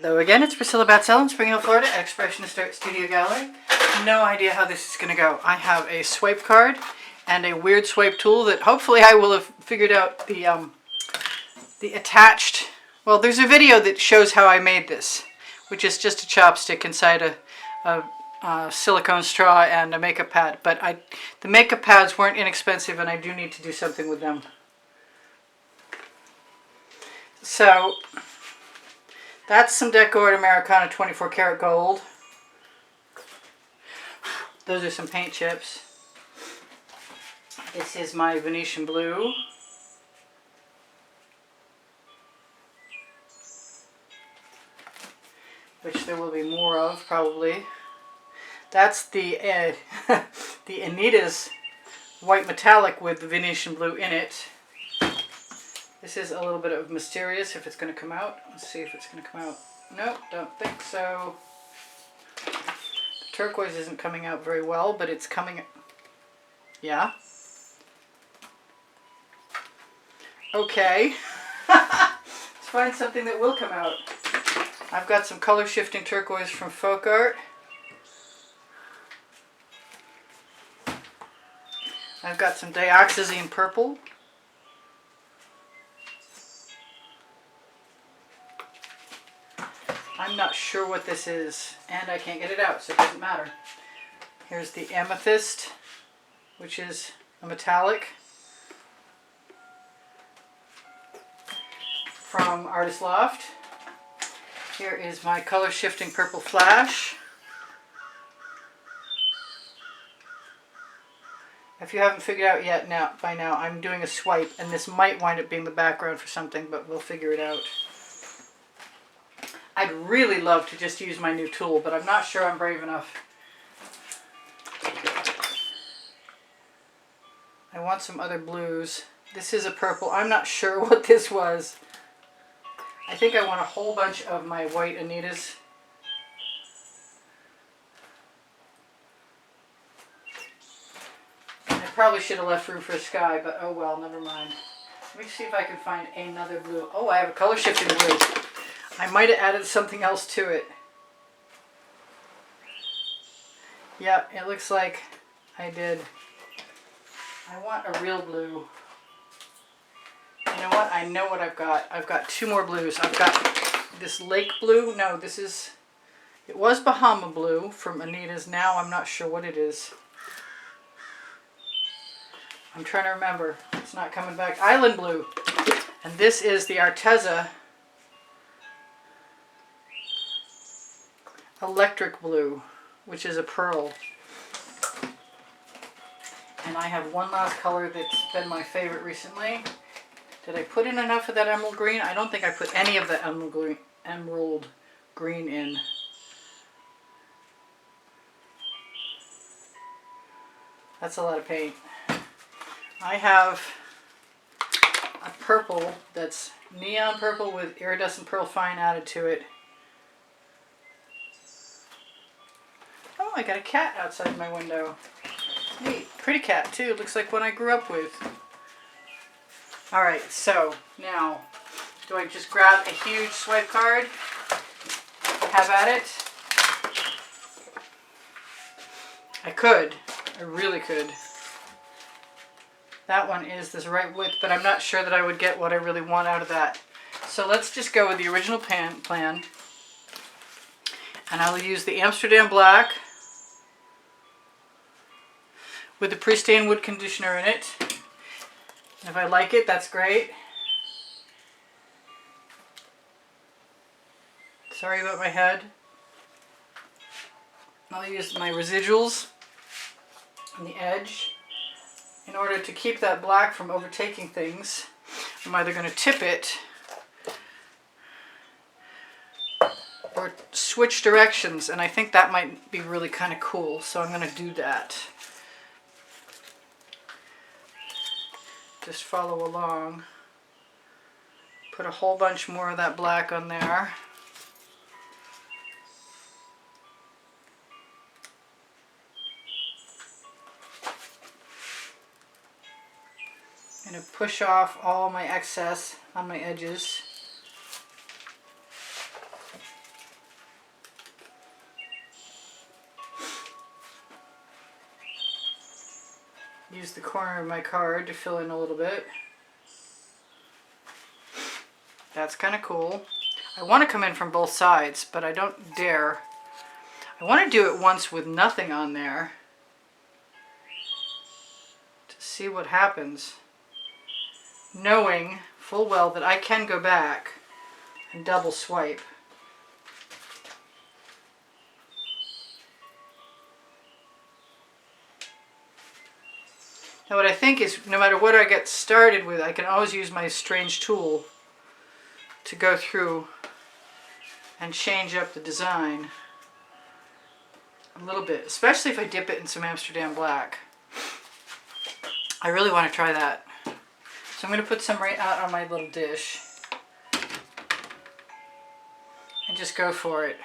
Hello again, it's Priscilla Batzell in Spring Hill, Florida at Expressionist Studio Gallery. No idea how this is going to go. I have a swipe card and a weird swipe tool that hopefully I will have figured out the attached... Well, there's a video that shows how I made this, which is just a chopstick inside a silicone straw and a makeup pad. But the makeup pads weren't inexpensive and I do need to do something with them. So... that's some Decor Americana 24 karat gold. Those are some paint chips. This is my Venetian blue. Which there will be more of, probably. That's the the Anita's white metallic with the Venetian blue in it. This is a little bit of mysterious if it's going to come out. Let's see if it's going to come out. Nope, don't think so. The turquoise isn't coming out very well, but it's coming... yeah. Okay. Let's find something that will come out. I've got some color shifting turquoise from Folk Art. I've got some dioxazine purple. I'm not sure what this is, and I can't get it out, so it doesn't matter. Here's the amethyst, which is a metallic from Artist Loft. Here is my color shifting purple flash. If you haven't figured out yet by now, I'm doing a swipe, and this might wind up being the background for something, but we'll figure it out. I'd really love to just use my new tool, but I'm not sure I'm brave enough. I want some other blues. This is a purple. I'm not sure what this was. I think I want a whole bunch of my white Anitas. I probably should have left room for a sky, but oh well, never mind. Let me see if I can find another blue. Oh, I have a color shifting blue. I might have added something else to it. Yeah, it looks like I did. I want a real blue. You know what? I know what I've got. I've got two more blues. I've got this lake blue. No, this is... it was Bahama blue from Anita's. Now I'm not sure what it is. I'm trying to remember. It's not coming back. Island blue. And this is the Arteza electric blue, which is a pearl. And I have one last color that's been my favorite recently. Did I put in enough of that emerald green? I don't think I put any of the emerald green in. That's a lot of paint. I have a purple that's neon purple with iridescent pearl fine added to it. Oh, I got a cat outside my window. Neat. Pretty cat, too. Looks like one I grew up with. Alright, so now, do I just grab a huge swipe card? Have at it? I could. I really could. That one is this right width, but I'm not sure that I would get what I really want out of that. So let's just go with the original plan. And I will use the Amsterdam black with the pre-stained wood conditioner in it. If I like it, that's great. Sorry about my head. I'll use my residuals on the edge. In order to keep that black from overtaking things, I'm either going to tip it or switch directions, and I think that might be really kind of cool, so I'm going to do that. Just follow along. Put a whole bunch more of that black on there. I'm going to push off all my excess on my edges. use the corner of my card to fill in a little bit. That's kind of cool. I want to come in from both sides, but I don't dare. I want to do it once with nothing on there to see what happens, knowing full well that I can go back and double swipe. Now what I think is, no matter what I get started with, I can always use my strange tool to go through and change up the design a little bit, especially if I dip it in some Amsterdam black. I really want to try that. So I'm going to put some right out on my little dish and just go for it.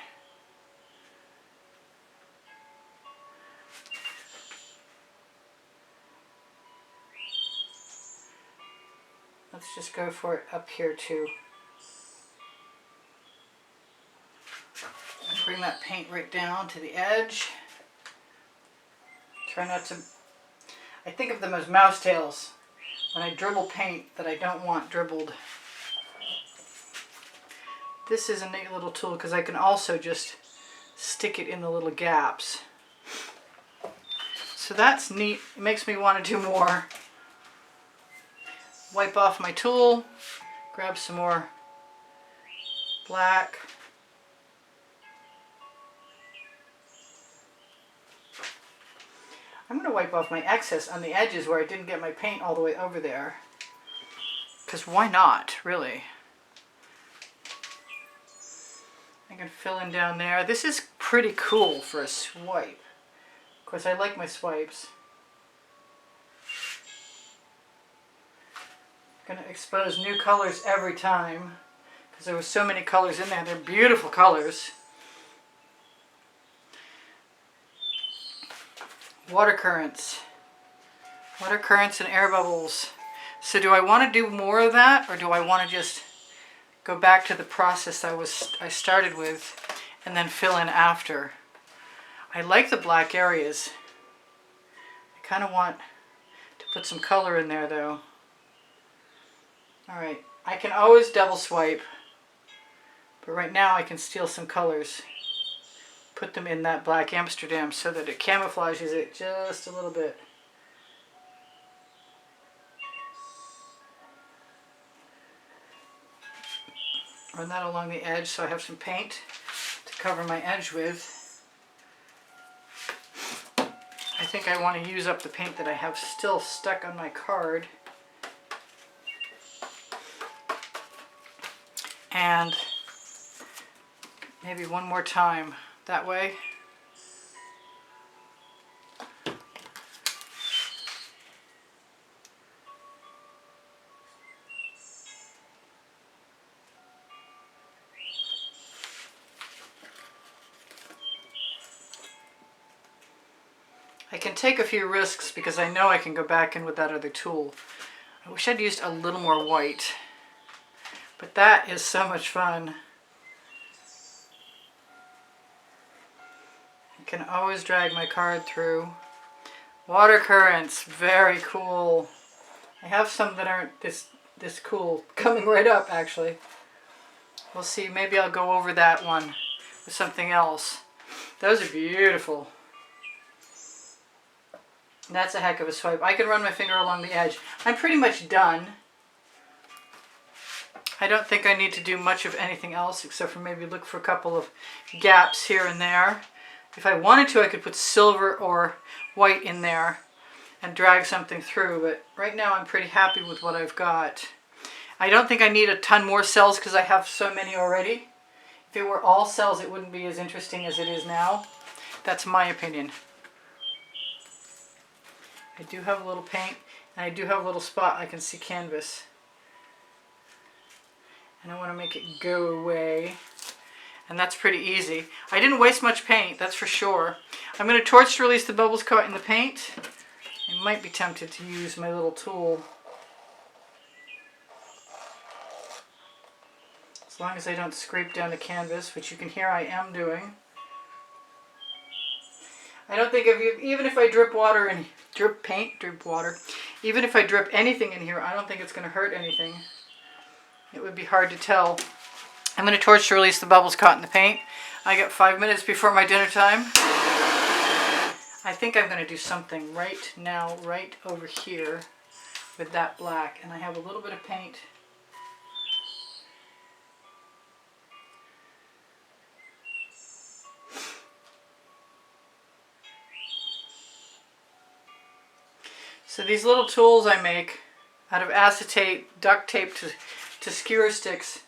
Let's just go for it up here too. And bring that paint right down to the edge. Try not to... I think of them as mouse tails when I dribble paint that I don't want dribbled. This is a neat little tool because I can also just stick it in the little gaps. So that's neat. It makes me want to do more. Wipe off my tool, grab some more black. I'm going to wipe off my excess on the edges where I didn't get my paint all the way over there. Because why not, really? I can fill in down there. This is pretty cool for a swipe. Of course, I like my swipes. I'm going to expose new colors every time because there were so many colors in there. They're beautiful colors. Water currents. Water currents and air bubbles. So do I want to do more of that, or do I want to just go back to the process I started with and then fill in after? I like the black areas. I kind of want to put some color in there though. Alright, I can always double swipe, but right now I can steal some colors, put them in that black Amsterdam so that it camouflages it just a little bit. Run that along the edge so I have some paint to cover my edge with. I think I want to use up the paint that I have still stuck on my card. And maybe one more time that way. I can take a few risks because I know I can go back in with that other tool. I wish I'd used a little more white. But that is so much fun. I can always drag my card through. Water currents, very cool. I have some that aren't this cool, coming right up actually. We'll see, maybe I'll go over that one with something else. Those are beautiful. That's a heck of a swipe. I can run my finger along the edge. I'm pretty much done. I don't think I need to do much of anything else except for maybe look for a couple of gaps here and there. If I wanted to, I could put silver or white in there and drag something through, but right now I'm pretty happy with what I've got. I don't think I need a ton more cells because I have so many already. If it were all cells, it wouldn't be as interesting as it is now. That's my opinion. I do have a little paint, and I do have a little spot I can see canvas. And I want to make it go away. And that's pretty easy. I didn't waste much paint, that's for sure. I'm going to torch to release the bubbles caught in the paint. I might be tempted to use my little tool. As long as I don't scrape down the canvas, which you can hear I am doing. I don't think even if I drip water and drip paint, drip water, even if I drip anything in here, I don't think it's going to hurt anything. It would be hard to tell. I'm going to torch to release the bubbles caught in the paint. I got 5 minutes before my dinner time. I think I'm going to do something right now, right over here with that black. And I have a little bit of paint. So these little tools I make out of acetate, duct tape to skewer sticks,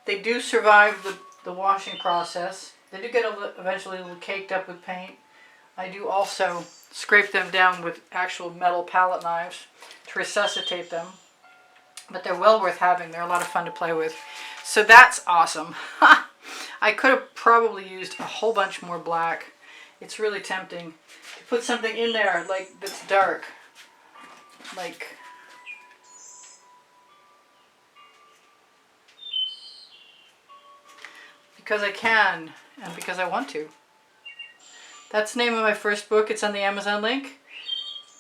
they do survive the washing process. They do get eventually a little caked up with paint. I do also scrape them down with actual metal palette knives to resuscitate them. But they're well worth having. They're a lot of fun to play with. So that's awesome. I could have probably used a whole bunch more black. It's really tempting to put something in there like that's dark. Like because I can and because I want to. That's the name of my first book. It's on the Amazon link.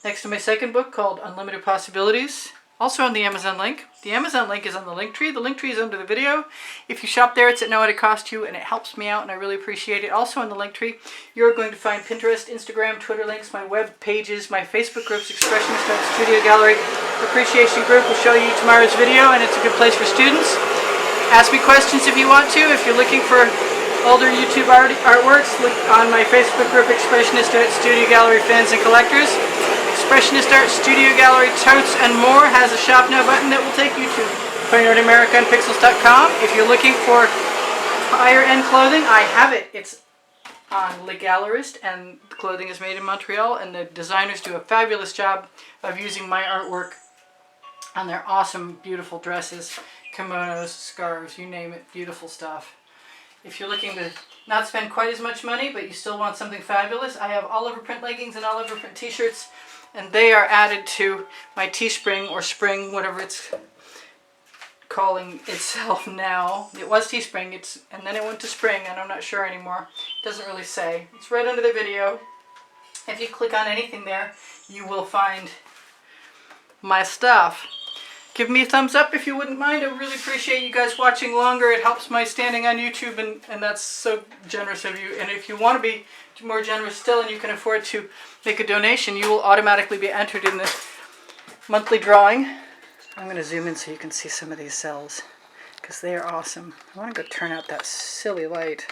Next to my second book called Unlimited Possibilities. Also on the Amazon link. The Amazon link is on the link tree. The link tree is under the video. If you shop there, it's at no added cost to you, and it helps me out, and I really appreciate it. Also on the link tree, you're going to find Pinterest, Instagram, Twitter links, my web pages, my Facebook groups, Expressionist, Studio Gallery, Appreciation Group will show you tomorrow's video, and it's a good place for students. Ask me questions if you want to. If you're looking for older YouTube artworks, look on my Facebook group, Expressionist, Studio Gallery fans and collectors. Expressionist Art, Studio Gallery, Totes, and more has a Shop Now button that will take you to Fine Art America and Pixels.com. If you're looking for higher end clothing, I have it. It's on Le Gallerist, and the clothing is made in Montreal, and the designers do a fabulous job of using my artwork on their awesome, beautiful dresses, kimonos, scarves, you name it, beautiful stuff. If you're looking to not spend quite as much money, but you still want something fabulous, I have Oliver print leggings and Oliver print t-shirts, and they are added to my Teespring or Spring, whatever it's calling itself now. It was Teespring, and then it went to Spring, and I'm not sure anymore. It doesn't really say. It's right under the video. If you click on anything there, you will find my stuff. Give me a thumbs up if you wouldn't mind. I really appreciate you guys watching longer. It helps my standing on YouTube, and that's so generous of you. And if you want to be more generous still and you can afford to make a donation, you will automatically be entered in this monthly drawing. I'm going to zoom in so you can see some of these cells because they are awesome. I want to go turn out that silly light.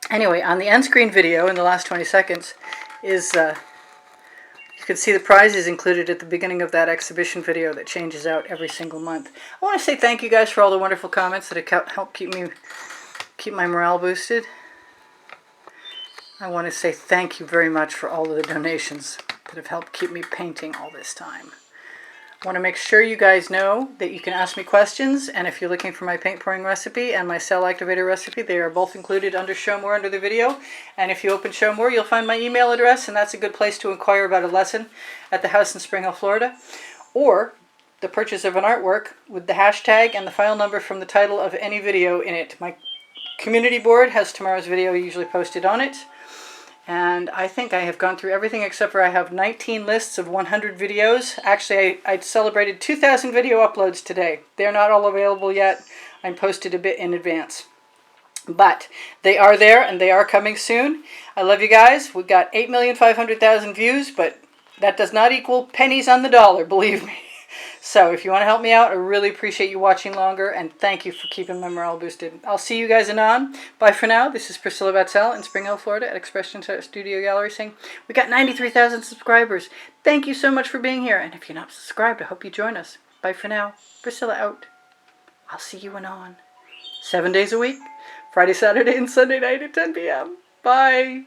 Anyway, on the end screen video in the last 20 seconds is you can see the prizes included at the beginning of that exhibition video that changes out every single month. I want to say thank you guys for all the wonderful comments that have helped keep my morale boosted. I want to say thank you very much for all of the donations that have helped keep me painting all this time. I want to make sure you guys know that you can ask me questions, and if you're looking for my paint pouring recipe and my cell activator recipe, they are both included under Show More under the video. And if you open Show More, you'll find my email address, and that's a good place to inquire about a lesson at the house in Spring Hill, Florida, or the purchase of an artwork with the hashtag and the file number from the title of any video in it. My community board has tomorrow's video usually posted on it. And I think I have gone through everything except for I have 19 lists of 100 videos. Actually, I celebrated 2,000 video uploads today. They're not all available yet. I'm posted a bit in advance. But they are there and they are coming soon. I love you guys. We've got 8,500,000 views, but that does not equal pennies on the dollar, believe me. So if you want to help me out, I really appreciate you watching longer, and thank you for keeping my morale boosted. I'll see you guys anon. Bye for now. This is Priscilla Batzell in Spring Hill, Florida at Expressionist Studio Gallery saying, we got 93,000 subscribers. Thank you so much for being here, and if you're not subscribed, I hope you join us. Bye for now. Priscilla out. I'll see you anon. 7 days a week, Friday, Saturday, and Sunday night at 10 p.m. Bye.